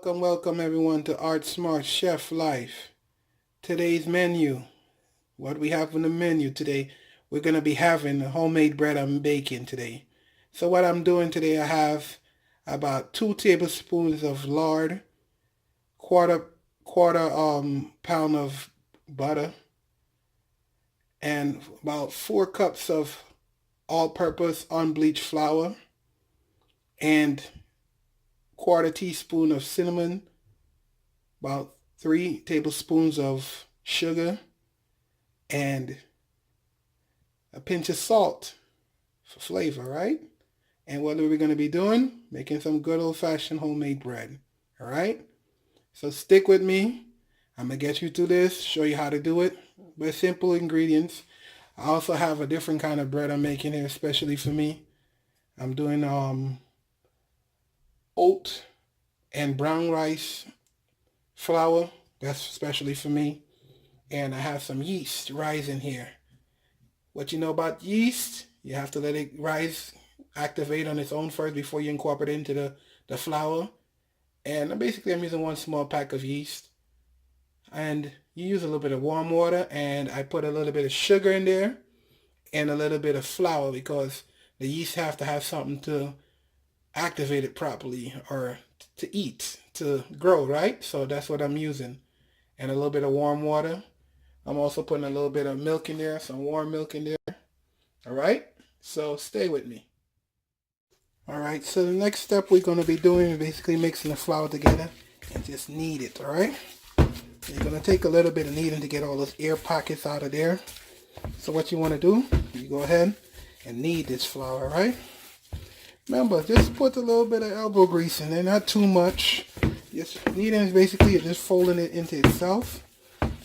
Welcome everyone to Smartt Chef Life. Today's menu. What we have on the menu today, we're going to be having the homemade bread I'm baking today. So what I'm doing today, I have about 2 tablespoons of lard, quarter pound of butter, and about 4 cups of all-purpose unbleached flour, and quarter teaspoon of cinnamon, about 3 tablespoons of sugar, and a pinch of salt for flavor, right? And what are we going to be doing? Making some good old-fashioned homemade bread, all right? So stick with me. I'm going to get you through this, show you how to do it with simple ingredients. I also have a different kind of bread I'm making here, especially for me. I'm doing oat and brown rice flour. That's especially for me. And I have some yeast rising here. What you know about yeast, you have to let it rise, activate on its own first before you incorporate it into the flour. And basically I'm using 1 small pack of yeast. And you use a little bit of warm water, and I put a little bit of sugar in there and a little bit of flour because the yeast have to have something to activate it properly, or to eat, to grow, right? So that's what I'm using. And a little bit of warm water. I'm also putting a little bit of milk in there, some warm milk in there. All right? So stay with me. All right, so the next step we're going to be doing is basically mixing the flour together and just knead it, all right? You're going to take a little bit of kneading to get all those air pockets out of there. So what you want to do, you go ahead and knead this flour, right? Remember, just put a little bit of elbow grease in there, not too much. Just kneading is basically just folding it into itself.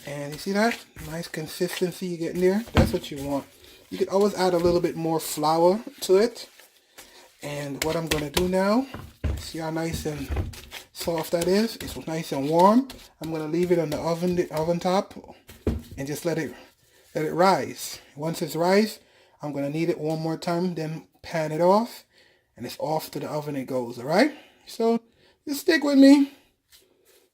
And you see that? Nice consistency you get in there. That's what you want. You could always add a little bit more flour to it. And what I'm going to do now, see how nice and soft that is? It's nice and warm. I'm going to leave it on the oven top and just let it rise. Once it's rise, I'm going to knead it one more time, then pan it off. And it's off to the oven it goes, all right? So just stick with me.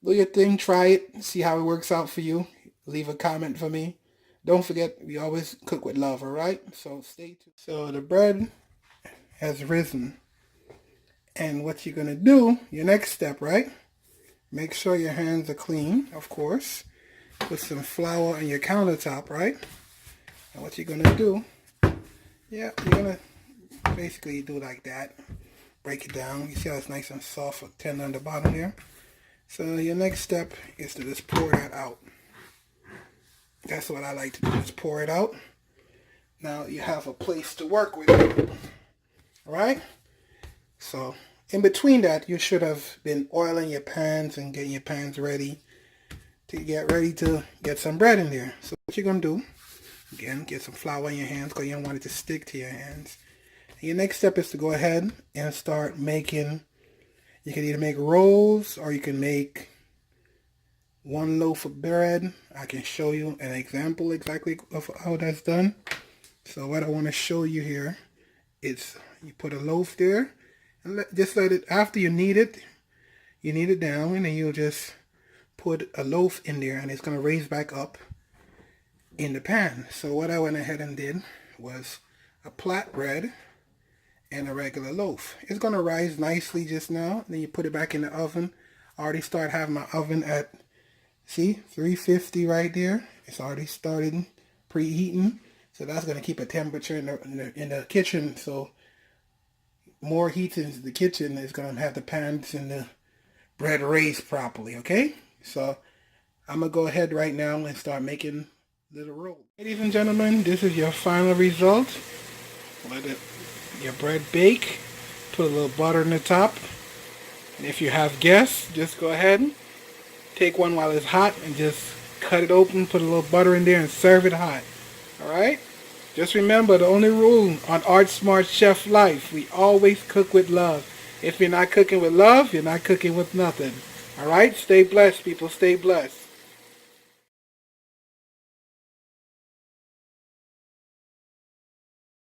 Do your thing. Try it. See how it works out for you. Leave a comment for me. Don't forget, we always cook with love, all right? So stay tuned. So the bread has risen. And what you're going to do, your next step, right? Make sure your hands are clean, of course. Put some flour on your countertop, right? And what you're going to do, you're going to basically do like that. Break it down. You see how it's nice and soft or tender on the bottom there? So your next step is to just pour that out. That's what I like to do, just pour it out. Now you have a place to work with it. Alright? So in between that, you should have been oiling your pans and getting your pans ready to get some bread in there. So what you're going to do, again, get some flour in your hands because you don't want it to stick to your hands. Your next step is to go ahead and start making. You can either make rolls or you can make 1 loaf of bread. I can show you an example exactly of how that's done. So what I want to show you here is you put a loaf there and just let it, after you knead it down, and then you'll just put a loaf in there and it's going to raise back up in the pan. So what I went ahead and did was a flat bread and a regular loaf. It's going to rise nicely just now. Then you put it back in the oven. I already started having my oven at, see, 350 right there. It's already started preheating. So that's going to keep a temperature in the kitchen. So more heat in the kitchen is going to have the pans and the bread raised properly, okay? So I'm going to go ahead right now and start making little rolls. Ladies and gentlemen, this is your final result. Let your bread bake. Put a little butter in the top. And if you have guests, just go ahead and take one while it's hot and just cut it open, put a little butter in there and serve it hot. Alright? Just remember, the only rule on Smartt Chef Life, we always cook with love. If you're not cooking with love, you're not cooking with nothing. Alright? Stay blessed, people. Stay blessed.